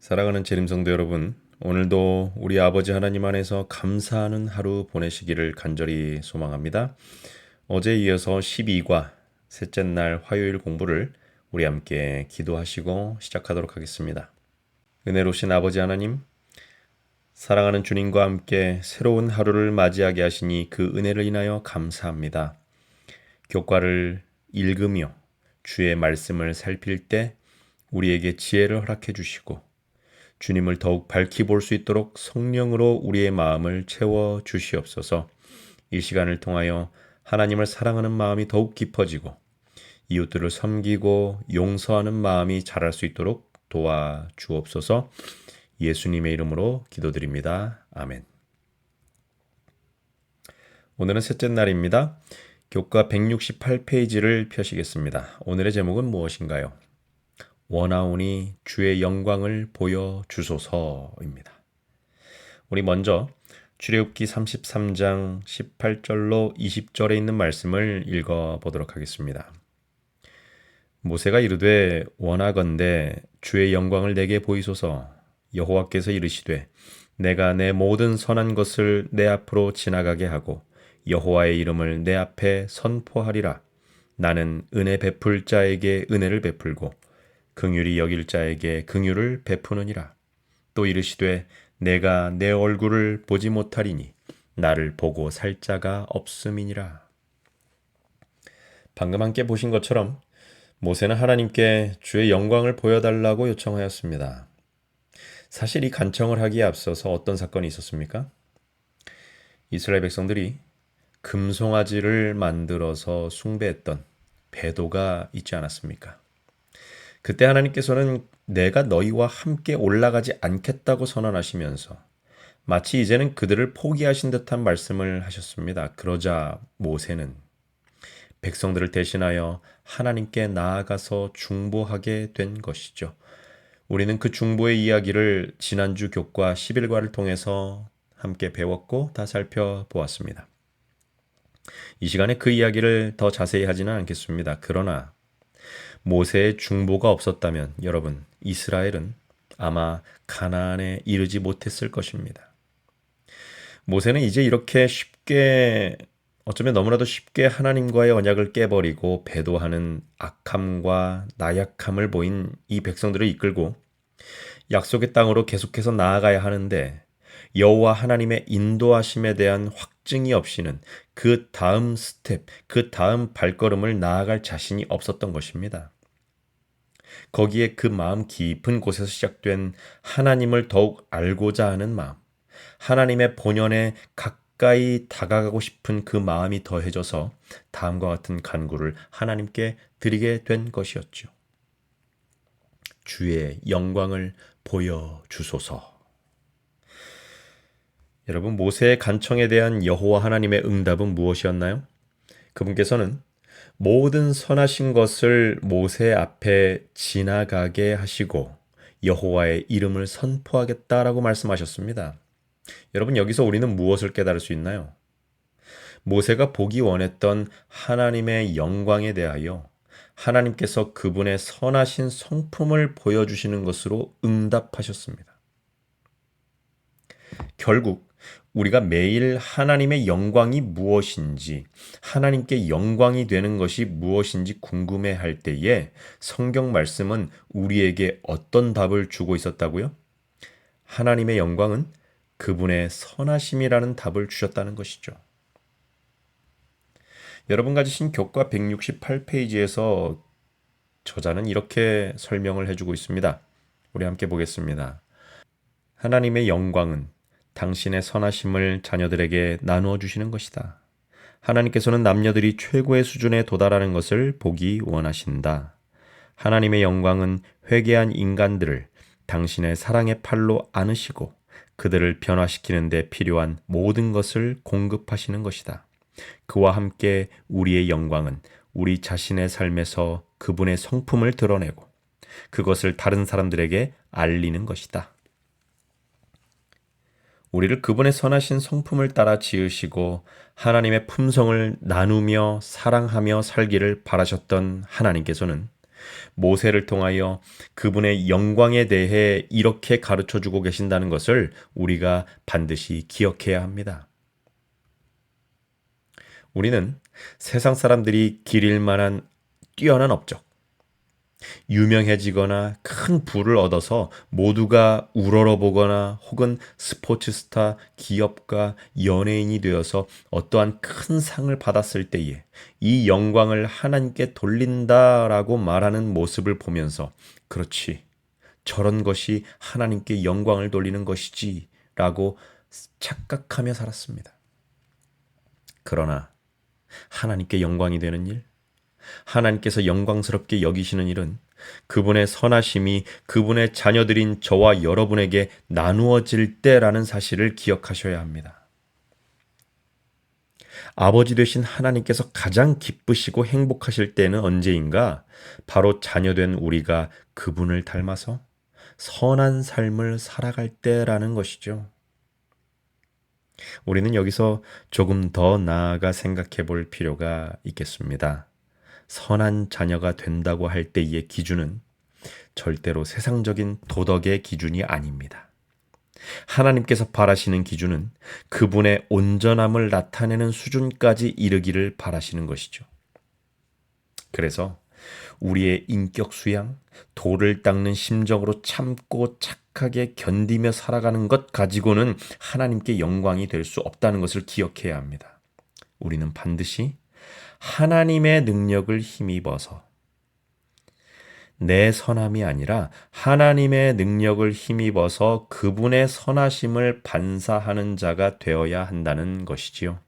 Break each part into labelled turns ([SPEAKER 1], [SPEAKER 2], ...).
[SPEAKER 1] 사랑하는 재림성도 여러분, 오늘도 우리 아버지 하나님 안에서 감사하는 하루 보내시기를 간절히 소망합니다. 어제에 이어서 12과 셋째 날 화요일 공부를 우리 함께 기도하시고 시작하도록 하겠습니다. 은혜로우신 아버지 하나님, 사랑하는 주님과 함께 새로운 하루를 맞이하게 하시니 그 은혜를 인하여 감사합니다. 교과를 읽으며 주의 말씀을 살필 때 우리에게 지혜를 허락해 주시고 주님을 더욱 밝히 볼 수 있도록 성령으로 우리의 마음을 채워 주시옵소서. 이 시간을 통하여 하나님을 사랑하는 마음이 더욱 깊어지고 이웃들을 섬기고 용서하는 마음이 자랄 수 있도록 도와주옵소서. 예수님의 이름으로 기도드립니다. 아멘. 오늘은 셋째 날입니다. 교과 168페이지를 펴시겠습니다. 오늘의 제목은 무엇인가요? 원하오니 주의 영광을 보여주소서입니다. 우리 먼저 출애굽기 33장 18절로 20절에 있는 말씀을 읽어보도록 하겠습니다. 모세가 이르되 원하건대 주의 영광을 내게 보이소서. 여호와께서 이르시되 내가 내 모든 선한 것을 내 앞으로 지나가게 하고 여호와의 이름을 내 앞에 선포하리라. 나는 은혜 베풀 자에게 은혜를 베풀고 긍휼히 여길 자에게 긍휼을 베푸느니라. 또 이르시되 내가 내 얼굴을 보지 못하리니 나를 보고 살 자가 없음이니라. 방금 함께 보신 것처럼 모세는 하나님께 주의 영광을 보여달라고 요청하였습니다. 사실 이 간청을 하기에 앞서서 어떤 사건이 있었습니까? 이스라엘 백성들이 금송아지를 만들어서 숭배했던 배도가 있지 않았습니까? 그때 하나님께서는 내가 너희와 함께 올라가지 않겠다고 선언하시면서 마치 이제는 그들을 포기하신 듯한 말씀을 하셨습니다. 그러자 모세는 백성들을 대신하여 하나님께 나아가서 중보하게 된 것이죠. 우리는 그 중보의 이야기를 지난주 교과 11과를 통해서 함께 배웠고 다 살펴보았습니다. 이 시간에 그 이야기를 더 자세히 하지는 않겠습니다. 그러나 모세의 중보가 없었다면 여러분, 이스라엘은 아마 가나안에 이르지 못했을 것입니다. 모세는 이제 이렇게 쉽게, 어쩌면 너무나도 쉽게 하나님과의 언약을 깨버리고 배도하는 악함과 나약함을 보인 이 백성들을 이끌고 약속의 땅으로 계속해서 나아가야 하는데 여호와 하나님의 인도하심에 대한 확증이 없이는 그 다음 스텝, 그 다음 발걸음을 나아갈 자신이 없었던 것입니다. 거기에 그 마음 깊은 곳에서 시작된 하나님을 더욱 알고자 하는 마음, 하나님의 본연에 가까이 다가가고 싶은 그 마음이 더해져서 다음과 같은 간구를 하나님께 드리게 된 것이었죠. 주의 영광을 보여주소서. 여러분, 모세의 간청에 대한 여호와 하나님의 응답은 무엇이었나요? 그분께서는 모든 선하신 것을 모세 앞에 지나가게 하시고 여호와의 이름을 선포하겠다라고 말씀하셨습니다. 여러분, 여기서 우리는 무엇을 깨달을 수 있나요? 모세가 보기 원했던 하나님의 영광에 대하여 하나님께서 그분의 선하신 성품을 보여주시는 것으로 응답하셨습니다. 결국 우리가 매일 하나님의 영광이 무엇인지, 하나님께 영광이 되는 것이 무엇인지 궁금해할 때에 성경 말씀은 우리에게 어떤 답을 주고 있었다고요? 하나님의 영광은 그분의 선하심이라는 답을 주셨다는 것이죠. 여러분 가지신 교과 168페이지에서 저자는 이렇게 설명을 해주고 있습니다. 우리 함께 보겠습니다. 하나님의 영광은 당신의 선하심을 자녀들에게 나누어 주시는 것이다. 하나님께서는 남녀들이 최고의 수준에 도달하는 것을 보기 원하신다. 하나님의 영광은 회개한 인간들을 당신의 사랑의 팔로 안으시고 그들을 변화시키는 데 필요한 모든 것을 공급하시는 것이다. 그와 함께 우리의 영광은 우리 자신의 삶에서 그분의 성품을 드러내고 그것을 다른 사람들에게 알리는 것이다. 우리를 그분의 선하신 성품을 따라 지으시고 하나님의 품성을 나누며 사랑하며 살기를 바라셨던 하나님께서는 모세를 통하여 그분의 영광에 대해 이렇게 가르쳐 주고 계신다는 것을 우리가 반드시 기억해야 합니다. 우리는 세상 사람들이 기릴 만한 뛰어난 업적, 유명해지거나 큰 부를 얻어서 모두가 우러러보거나 혹은 스포츠 스타, 기업가, 연예인이 되어서 어떠한 큰 상을 받았을 때에 이 영광을 하나님께 돌린다라고 말하는 모습을 보면서 그렇지, 저런 것이 하나님께 영광을 돌리는 것이지 라고 착각하며 살았습니다. 그러나 하나님께 영광이 되는 일, 하나님께서 영광스럽게 여기시는 일은 그분의 선하심이 그분의 자녀들인 저와 여러분에게 나누어질 때라는 사실을 기억하셔야 합니다. 아버지 되신 하나님께서 가장 기쁘시고 행복하실 때는 언제인가? 바로 자녀된 우리가 그분을 닮아서 선한 삶을 살아갈 때라는 것이죠. 우리는 여기서 조금 더 나아가 생각해 볼 필요가 있겠습니다. 선한 자녀가 된다고 할 때의 기준은 절대로 세상적인 도덕의 기준이 아닙니다. 하나님께서 바라시는 기준은 그분의 온전함을 나타내는 수준까지 이르기를 바라시는 것이죠. 그래서 우리의 인격 수양, 돌을 닦는 심정으로 참고 착하게 견디며 살아가는 것 가지고는 하나님께 영광이 될 수 없다는 것을 기억해야 합니다. 우리는 반드시 하나님의 능력을 힘입어서 내 선함이 아니라 하나님의 능력을 힘입어서 그분의 선하심을 반사하는 자가 되어야 한다는 것이지요.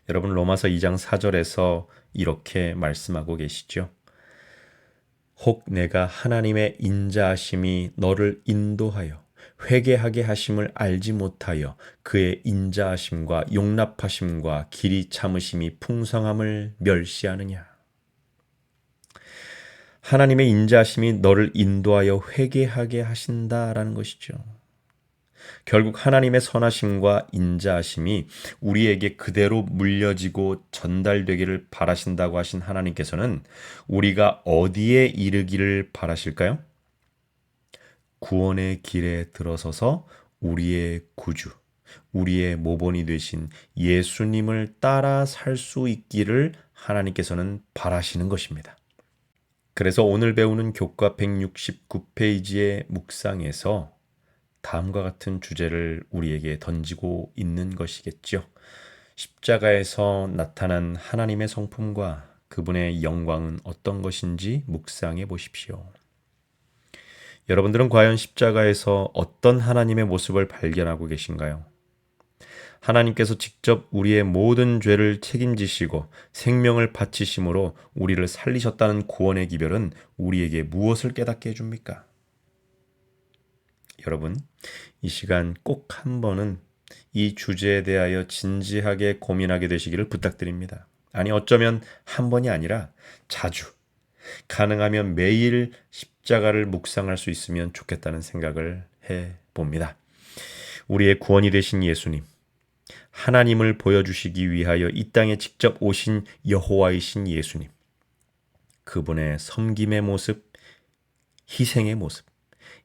[SPEAKER 1] 여러분, 로마서 2장 4절에서 이렇게 말씀하고 계시죠. 혹 내가 하나님의 인자하심이 너를 인도하여 회개하게 하심을 알지 못하여 그의 인자하심과 용납하심과 길이 참으심이 풍성함을 멸시하느냐. 하나님의 인자하심이 너를 인도하여 회개하게 하신다라는 것이죠. 결국 하나님의 선하심과 인자하심이 우리에게 그대로 물려지고 전달되기를 바라신다고 하신 하나님께서는 우리가 어디에 이르기를 바라실까요? 구원의 길에 들어서서 우리의 구주, 우리의 모본이 되신 예수님을 따라 살 수 있기를 하나님께서는 바라시는 것입니다. 그래서 오늘 배우는 교과 169페이지의 묵상에서 다음과 같은 주제를 우리에게 던지고 있는 것이겠죠. 십자가에서 나타난 하나님의 성품과 그분의 영광은 어떤 것인지 묵상해 보십시오. 여러분들은 과연 십자가에서 어떤 하나님의 모습을 발견하고 계신가요? 하나님께서 직접 우리의 모든 죄를 책임지시고 생명을 바치심으로 우리를 살리셨다는 구원의 기별은 우리에게 무엇을 깨닫게 해줍니까? 여러분, 이 시간 꼭 한 번은 이 주제에 대하여 진지하게 고민하게 되시기를 부탁드립니다. 아니, 어쩌면 한 번이 아니라 자주, 가능하면 매일 십자가를 묵상할 수 있으면 좋겠다는 생각을 해봅니다. 우리의 구원이 되신 예수님, 하나님을 보여주시기 위하여 이 땅에 직접 오신 여호와이신 예수님, 그분의 섬김의 모습, 희생의 모습,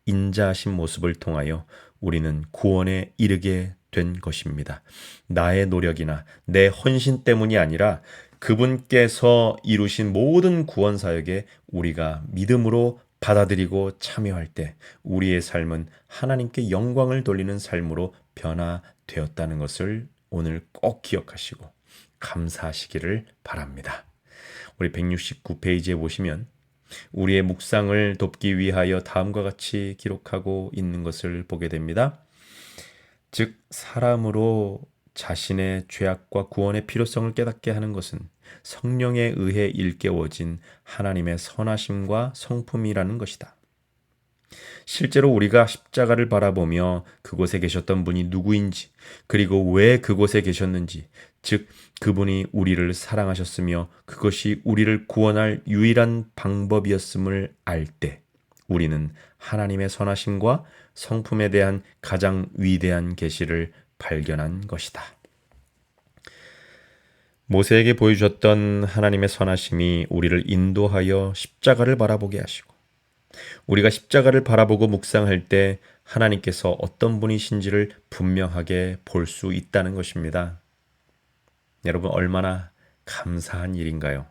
[SPEAKER 1] 인자하신 모습을 통하여 우리는 구원에 이르게 된 것입니다. 나의 노력이나 내 헌신 때문이 아니라 그분께서 이루신 모든 구원 사역에 우리가 믿음으로 받아들이고 참여할 때 우리의 삶은 하나님께 영광을 돌리는 삶으로 변화되었다는 것을 오늘 꼭 기억하시고 감사하시기를 바랍니다. 우리 169페이지에 보시면 우리의 묵상을 돕기 위하여 다음과 같이 기록하고 있는 것을 보게 됩니다. 즉 사람으로 자신의 죄악과 구원의 필요성을 깨닫게 하는 것은 성령에 의해 일깨워진 하나님의 선하심과 성품이라는 것이다. 실제로 우리가 십자가를 바라보며 그곳에 계셨던 분이 누구인지, 그리고 왜 그곳에 계셨는지, 즉 그분이 우리를 사랑하셨으며 그것이 우리를 구원할 유일한 방법이었음을 알 때 우리는 하나님의 선하심과 성품에 대한 가장 위대한 계시를 발견한 것이다. 모세에게 보여주셨던 하나님의 선하심이 우리를 인도하여 십자가를 바라보게 하시고 우리가 십자가를 바라보고 묵상할 때 하나님께서 어떤 분이신지를 분명하게 볼 수 있다는 것입니다. 여러분 얼마나 감사한 일인가요?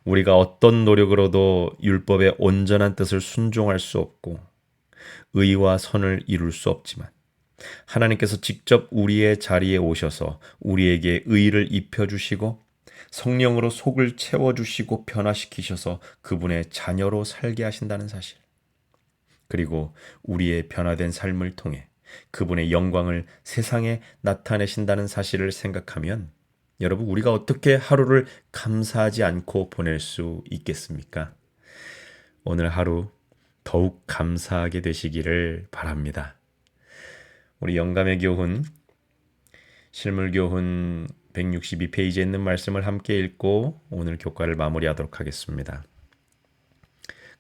[SPEAKER 1] 우리가 어떤 노력으로도 율법의 온전한 뜻을 순종할 수 없고 의와 선을 이룰 수 없지만 하나님께서 직접 우리의 자리에 오셔서 우리에게 의를 입혀주시고 성령으로 속을 채워주시고 변화시키셔서 그분의 자녀로 살게 하신다는 사실. 그리고 우리의 변화된 삶을 통해 그분의 영광을 세상에 나타내신다는 사실을 생각하면 여러분 우리가 어떻게 하루를 감사하지 않고 보낼 수 있겠습니까? 오늘 하루 더욱 감사하게 되시기를 바랍니다. 우리 영감의 교훈 실물교훈 162페이지에 있는 말씀을 함께 읽고 오늘 교과를 마무리하도록 하겠습니다.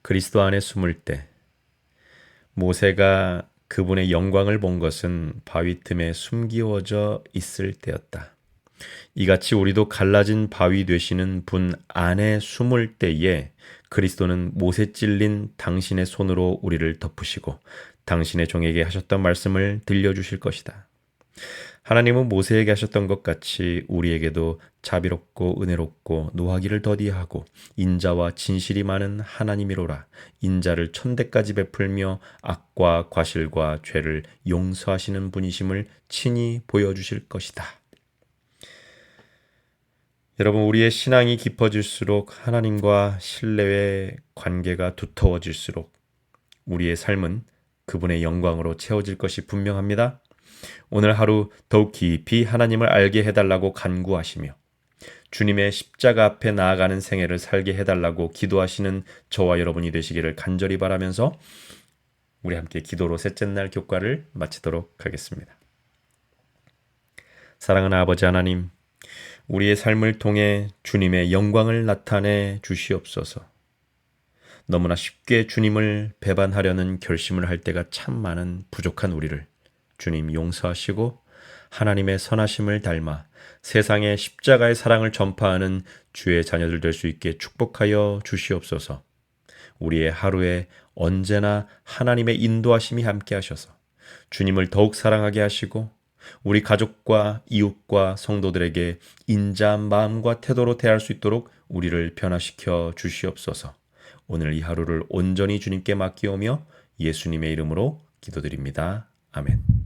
[SPEAKER 1] 그리스도 안에 숨을 때 모세가 그분의 영광을 본 것은 바위 틈에 숨기워져 있을 때였다. 이같이 우리도 갈라진 바위 되시는 분 안에 숨을 때에 그리스도는 못에 찔린 당신의 손으로 우리를 덮으시고 당신의 종에게 하셨던 말씀을 들려주실 것이다. 하나님은 모세에게 하셨던 것 같이 우리에게도 자비롭고 은혜롭고 노하기를 더디하고 인자와 진실이 많은 하나님이로라. 인자를 천대까지 베풀며 악과 과실과 죄를 용서하시는 분이심을 친히 보여주실 것이다. 여러분 우리의 신앙이 깊어질수록 하나님과 신뢰의 관계가 두터워질수록 우리의 삶은 그분의 영광으로 채워질 것이 분명합니다. 오늘 하루 더욱 깊이 하나님을 알게 해달라고 간구하시며 주님의 십자가 앞에 나아가는 생애를 살게 해달라고 기도하시는 저와 여러분이 되시기를 간절히 바라면서 우리 함께 기도로 셋째 날 교과를 마치도록 하겠습니다. 사랑하는 아버지 하나님, 우리의 삶을 통해 주님의 영광을 나타내 주시옵소서. 너무나 쉽게 주님을 배반하려는 결심을 할 때가 참 많은 부족한 우리를 주님 용서하시고 하나님의 선하심을 닮아 세상에 십자가의 사랑을 전파하는 주의 자녀들 될 수 있게 축복하여 주시옵소서. 우리의 하루에 언제나 하나님의 인도하심이 함께 하셔서 주님을 더욱 사랑하게 하시고 우리 가족과 이웃과 성도들에게 인자한 마음과 태도로 대할 수 있도록 우리를 변화시켜 주시옵소서. 오늘 이 하루를 온전히 주님께 맡기오며 예수님의 이름으로 기도드립니다. 아멘.